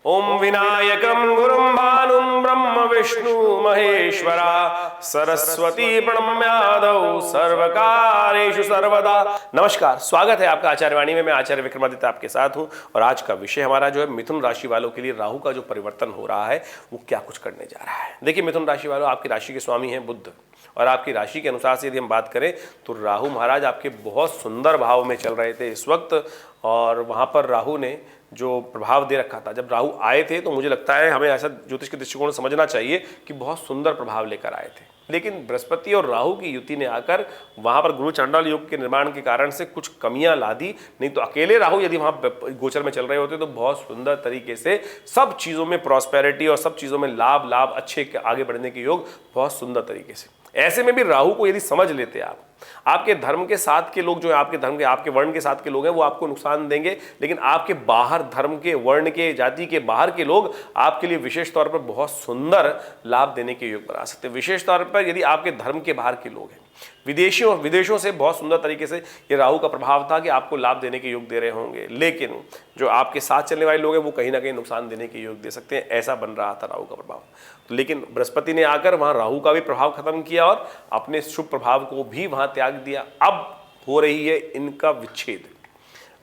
ओम विनायकं गुरुं भानुं ब्रह्म विष्णु महेश्वरा सरस्वती प्रणम्यादौ सर्वकारेषु सर्वदा। नमस्कार, स्वागत है आपका आचार्य वाणी में। मैं आचार्य विक्रमादित्य आपके साथ हूं और आज का विषय हमारा जो है मिथुन राशि वालों के लिए राहु का जो परिवर्तन हो रहा है वो क्या कुछ करने जा रहा है। देखिए मिथुन राशि वालों, आपकी राशि के स्वामी हैं बुध और आपकी राशि के अनुसार से यदि हम बात करें तो राहु महाराज आपके बहुत सुंदर भाव में चल रहे थे इस वक्त, और वहां पर राहु ने जो प्रभाव दे रखा था, जब राहु आए थे तो मुझे लगता है हमें ऐसा ज्योतिष के दृष्टिकोण से समझना चाहिए कि बहुत सुंदर प्रभाव लेकर आए थे। लेकिन बृहस्पति और राहु की युति ने आकर वहां पर गुरु चांडाल योग के निर्माण के कारण से कुछ कमियां ला दी। नहीं तो अकेले राहु यदि वहां गोचर में चल रहे होते तो बहुत सुंदर तरीके से सब चीजों में प्रॉस्पेरिटी और सब चीजों में लाभ लाभ अच्छे के आगे बढ़ने के योग बहुत सुंदर तरीके से। ऐसे में भी राहु को यदि समझ लेते आप, आपके धर्म के साथ के लोग जो है, आपके धर्म के आपके वर्ण के साथ के लोग हैं वो आपको नुकसान देंगे, लेकिन आपके बाहर धर्म के वर्ण के जाति के बाहर के लोग आपके लिए विशेष तौर पर बहुत सुंदर लाभ देने के योग बना सकते हैं। विशेष तौर पर यदि आपके धर्म के बाहर के लोग हैं, विदेशों से बहुत सुंदर तरीके से ये राहु का प्रभाव था कि आपको लाभ देने के योग दे रहे होंगे, लेकिन जो आपके साथ चलने वाले लोग हैं वो कहीं ना कहीं नुकसान देने के योग दे सकते हैं। ऐसा बन रहा था राहु का प्रभाव। लेकिन बृहस्पति ने आकर वहां राहु का भी प्रभाव खत्म किया और अपने शुभ प्रभाव को भी वहां त्याग दिया। अब हो रही है इनका विच्छेद।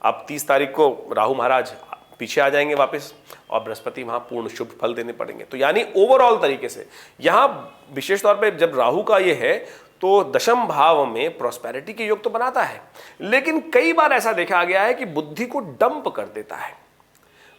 अब 30 तारीख को राहु महाराज पीछे आ जाएंगे वापस और बृहस्पति वहां पूर्ण शुभ फल देने पड़ेंगे। तो यानी ओवरऑल तरीके से यहां विशेष तौर पे जब राहु का ये है तो दशम भाव में प्रॉस्पेरिटी के योग तो बनाता है, लेकिन कई बार ऐसा देखा गया है कि बुद्धि को डंप कर देता है।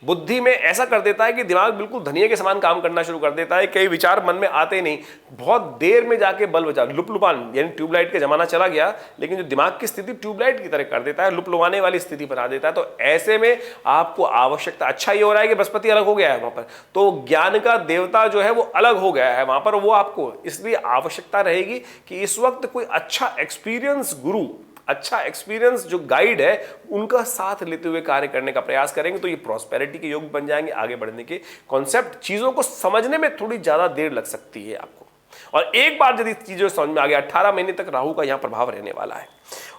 बुद्धि में ऐसा कर देता है कि दिमाग बिल्कुल धनिये के समान काम करना शुरू कर देता है। कई विचार मन में आते नहीं, बहुत देर में जाके बल्ब जा लुपलुपान यानी ट्यूबलाइट का जमाना चला गया, लेकिन जो दिमाग की स्थिति ट्यूबलाइट की तरह कर देता है, लुपलुपाने वाली स्थिति बना देता है। तो ऐसे में आपको आवश्यकता, अच्छा ये हो रहा है कि बृहस्पति अलग हो गया है वहां पर, तो ज्ञान का देवता जो है वो अलग हो गया है वहां पर। वो आपको इसलिए आवश्यकता रहेगी कि इस वक्त कोई अच्छा एक्सपीरियंस गुरु, अच्छा एक्सपीरियंस जो गाइड है उनका साथ लेते हुए कार्य करने का प्रयास करेंगे तो ये प्रॉस्पेरिटी के योग बन जाएंगे। आगे बढ़ने के कॉन्सेप्ट, चीजों को समझने में थोड़ी ज्यादा देर लग सकती है आपको, और एक बार यदि चीजें समझ में आ गया, 18 महीने तक राहु का यहां प्रभाव रहने वाला है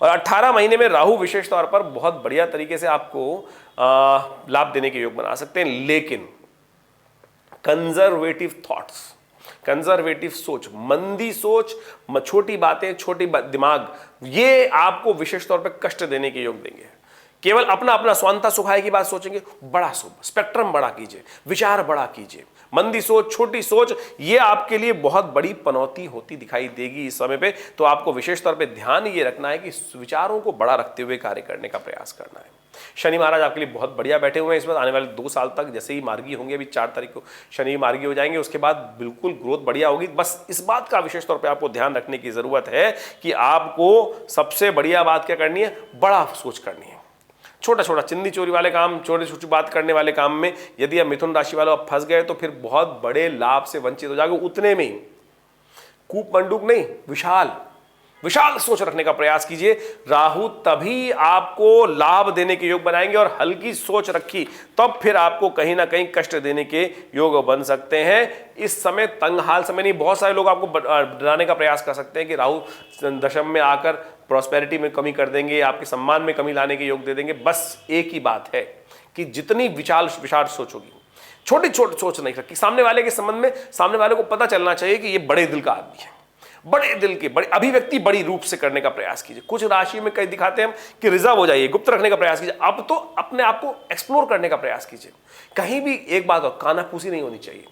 और 18 महीने में राहु विशेष तौर पर बहुत बढ़िया तरीके से आपको लाभ देने के योग बना सकते हैं। लेकिन कंजर्वेटिव थॉट्स, कंजर्वेटिव सोच, मंदी सोच, छोटी बातें, छोटी दिमाग, ये आपको विशेष तौर पर कष्ट देने के योग देंगे। केवल अपना अपना स्वांता सुखाए की बात सोचेंगे, बड़ा स्पेक्ट्रम बड़ा कीजिए, विचार बड़ा कीजिए। मंदी सोच, छोटी सोच, ये आपके लिए बहुत बड़ी पनौती होती दिखाई देगी इस समय पे। तो आपको विशेष तौर पे ध्यान ये रखना है कि विचारों को बड़ा रखते हुए कार्य करने का प्रयास करना है। शनि महाराज आपके लिए बहुत बढ़िया बैठे हुए हैं इस बार, आने वाले 2 साल तक। जैसे ही मार्गी होंगे, अभी 4 तारीख को शनि मार्गी हो जाएंगे, उसके बाद बिल्कुल ग्रोथ बढ़िया होगी। बस इस बात का विशेष तौर पे आपको ध्यान रखने की जरूरत है कि आपको सबसे बढ़िया बात क्या करनी है, बड़ा सोच करनी है। छोटा छोटा चिंदी चोरी वाले काम, छोटी छोटी बात करने वाले काम में यदि आप मिथुन राशि वालों आप फंस गए तो फिर बहुत बड़े लाभ से वंचित हो जाओगे। उतने में ही कूप मंडूक नहीं, विशाल विशाल सोच रखने का प्रयास कीजिए। राहु तभी आपको लाभ देने के योग बनाएंगे, और हल्की सोच रखी तब फिर आपको कहीं ना कहीं कष्ट देने के योग बन सकते हैं। इस समय तंगहाल समय नहीं, बहुत सारे लोग आपको डराने का प्रयास कर सकते हैं कि राहु दशम में आकर प्रॉस्पेरिटी में कमी कर देंगे, आपके सम्मान में कमी लाने के योग दे देंगे। बस एक ही बात है कि जितनी विशाल सोचोगी, छोटी छोटी सोच नहीं रखी सामने वाले के संबंध में, सामने वाले को पता चलना चाहिए कि ये बड़े दिल का आदमी है। बड़े दिल के, बड़ी अभिव्यक्ति बड़ी रूप से करने का प्रयास कीजिए। कुछ राशि में कई दिखाते हैं कि रिजर्व हो जाइए, गुप्त रखने का प्रयास कीजिए। अब तो अपने आप को एक्सप्लोर करने का प्रयास कीजिए। कहीं भी एक बात हो, कानाफूसी नहीं होनी चाहिए।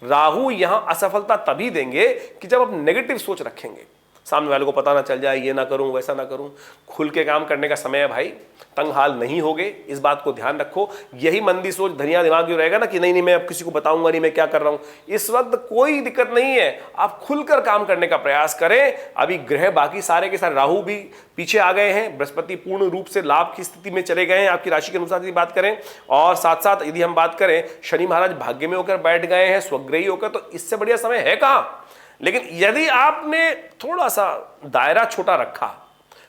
राहु यहां असफलता तभी देंगे कि जब आप नेगेटिव सोच रखेंगे, सामने वाले को पता ना चल जाए, ये ना करूं वैसा ना करूं। खुल के काम करने का समय है भाई, तंगहाल नहीं होगे, इस बात को ध्यान रखो। यही मंदी सोच, धनिया दिमाग जो रहेगा ना कि नहीं मैं अब किसी को बताऊंगा नहीं मैं क्या कर रहा हूं, इस वक्त कोई दिक्कत नहीं है। आप खुलकर काम करने का प्रयास करें। अभी ग्रह बाकी सारे के साथ, राहु भी पीछे आ गए हैं, बृहस्पति पूर्ण रूप से लाभ की स्थिति में चले गए हैं आपकी राशि के अनुसार यदि बात करें, और साथ साथ यदि हम बात करें शनि महाराज भाग्य में होकर बैठ गए हैं, स्वग्रही होकर, तो इससे बढ़िया समय है कहां। लेकिन यदि आपने थोड़ा सा दायरा छोटा रखा,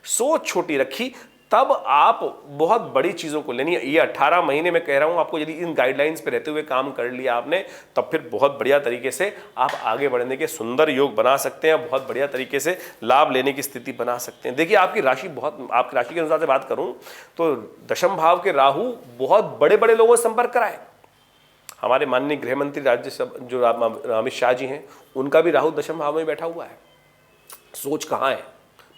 सोच छोटी रखी, तब आप बहुत बड़ी चीजों को लेनी है। ये 18 महीने में कह रहा हूं आपको, यदि इन गाइडलाइंस पे रहते हुए काम कर लिया आपने, तब फिर बहुत बढ़िया तरीके से आप आगे बढ़ने के सुंदर योग बना सकते हैं, बहुत बढ़िया तरीके से लाभ लेने की स्थिति बना सकते हैं। देखिए आपकी राशि आपकी राशि के अनुसार से बात करूं तो दशम भाव के राहु बहुत बड़े बड़े लोगों से संपर्क कराए। हमारे माननीय गृह मंत्री राज्यसभा जो अमित शाह जी हैं, उनका भी राहु दशम भाव में बैठा हुआ है। सोच कहाँ है,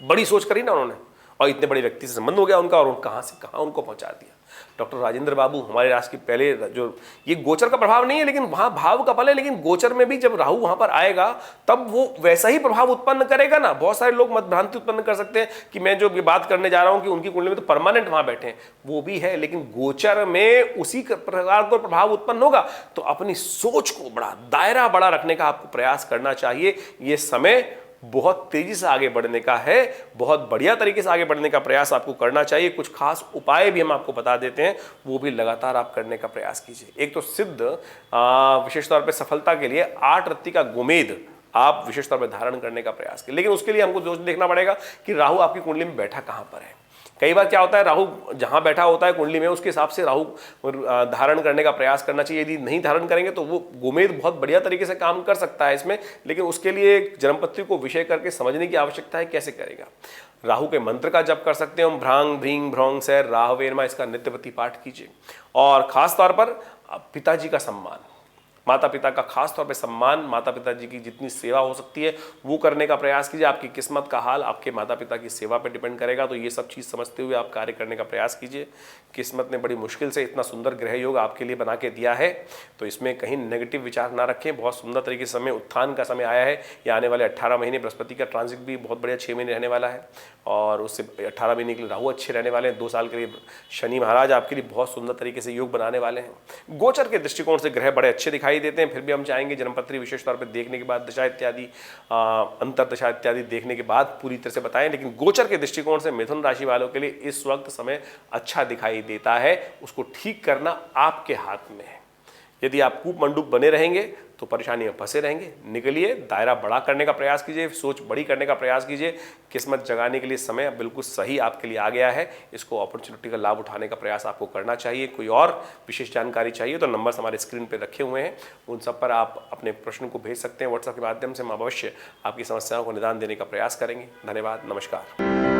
बड़ी सोच करी ना उन्होंने, और इतने बड़े व्यक्ति से संबंध हो गया उनका, और कहाँ से कहाँ उनको पहुंचा दिया। डॉक्टर राजेंद्र बाबू हमारे राष्ट्र के पहले, जो ये गोचर का प्रभाव नहीं है लेकिन वहां भाव का फल है, लेकिन गोचर में भी जब राहु वहां पर आएगा तब वो वैसा ही प्रभाव उत्पन्न करेगा ना। बहुत सारे लोग मत भ्रांति उत्पन्न कर सकते हैं कि मैं जो ये बात करने जा रहा हूं कि उनकी कुंडली में तो परमानेंट वहां बैठे हैं, वो भी है, लेकिन गोचर में उसी प्रकार का प्रभाव उत्पन्न होगा। तो अपनी सोच को बड़ा, दायरा बड़ा रखने का आपको प्रयास करना चाहिए। ये समय बहुत तेजी से आगे बढ़ने का है, बहुत बढ़िया तरीके से आगे बढ़ने का प्रयास आपको करना चाहिए। कुछ खास उपाय भी हम आपको बता देते हैं, वो भी लगातार आप करने का प्रयास कीजिए। एक तो सिद्ध विशेष तौर पे सफलता के लिए 8 रत्ती का गोमेद आप विशेष तौर पे धारण करने का प्रयास कीजिए, लेकिन उसके लिए हमको देखना पड़ेगा कि राहु आपकी कुंडली में बैठा कहां पर है। कई बार क्या होता है, राहु जहां बैठा होता है कुंडली में, उसके हिसाब से राहु धारण करने का प्रयास करना चाहिए। यदि नहीं धारण करेंगे तो वो गोमेद बहुत बढ़िया तरीके से काम कर सकता है इसमें, लेकिन उसके लिए जन्मपत्री को विषय करके समझने की आवश्यकता है कैसे करेगा। राहु के मंत्र का जप कर सकते हैं, हम भ्रांग भ्रींग भ्रौंग सैर राहवेरमा, इसका नित्यप्रति पाठ कीजिए। और खास तौर पर पिताजी का सम्मान, माता पिता का खास तौर पे सम्मान, माता पिता जी की जितनी सेवा हो सकती है वो करने का प्रयास कीजिए। आपकी किस्मत का हाल आपके माता पिता की सेवा पे डिपेंड करेगा, तो ये सब चीज़ समझते हुए आप कार्य करने का प्रयास कीजिए। किस्मत ने बड़ी मुश्किल से इतना सुंदर ग्रह योग आपके लिए बना के दिया है, तो इसमें कहीं नेगेटिव विचार ना रखें। बहुत सुंदर तरीके से समय, उत्थान का समय आया है। ये आने वाले 18 महीने बृहस्पति का ट्रांजिट भी बहुत बढ़िया 6 महीने रहने वाला है, और उससे 18 महीने के लिए राहु अच्छे रहने वाले हैं। 2 साल के लिए शनि महाराज आपके लिए बहुत सुंदर तरीके से योग बनाने वाले हैं। गोचर के दृष्टिकोण से ग्रह बड़े अच्छे दिखाई देते हैं, फिर भी हम चाहेंगे जन्मपत्री विशेष तौर पर देखने के बाद, दशा इत्यादि अंतर दशा इत्यादि देखने के बाद पूरी तरह से बताएं। लेकिन गोचर के दृष्टिकोण से मिथुन राशि वालों के लिए इस वक्त समय अच्छा दिखाई देता है, उसको ठीक करना आपके हाथ में है। यदि आप कूप मंडूक बने रहेंगे तो परेशानी में फंसे रहेंगे। निकलिए, दायरा बड़ा करने का प्रयास कीजिए, सोच बड़ी करने का प्रयास कीजिए। किस्मत जगाने के लिए समय बिल्कुल सही आपके लिए आ गया है, इसको अपॉर्चुनिटी का लाभ उठाने का प्रयास आपको करना चाहिए। कोई और विशेष जानकारी चाहिए तो नंबर्स हमारे स्क्रीन पर रखे हुए हैं, उन सब पर आप अपने प्रश्न को भेज सकते हैं व्हाट्सएप के माध्यम से। हम अवश्य आपकी समस्याओं को निदान देने का प्रयास करेंगे। धन्यवाद, नमस्कार।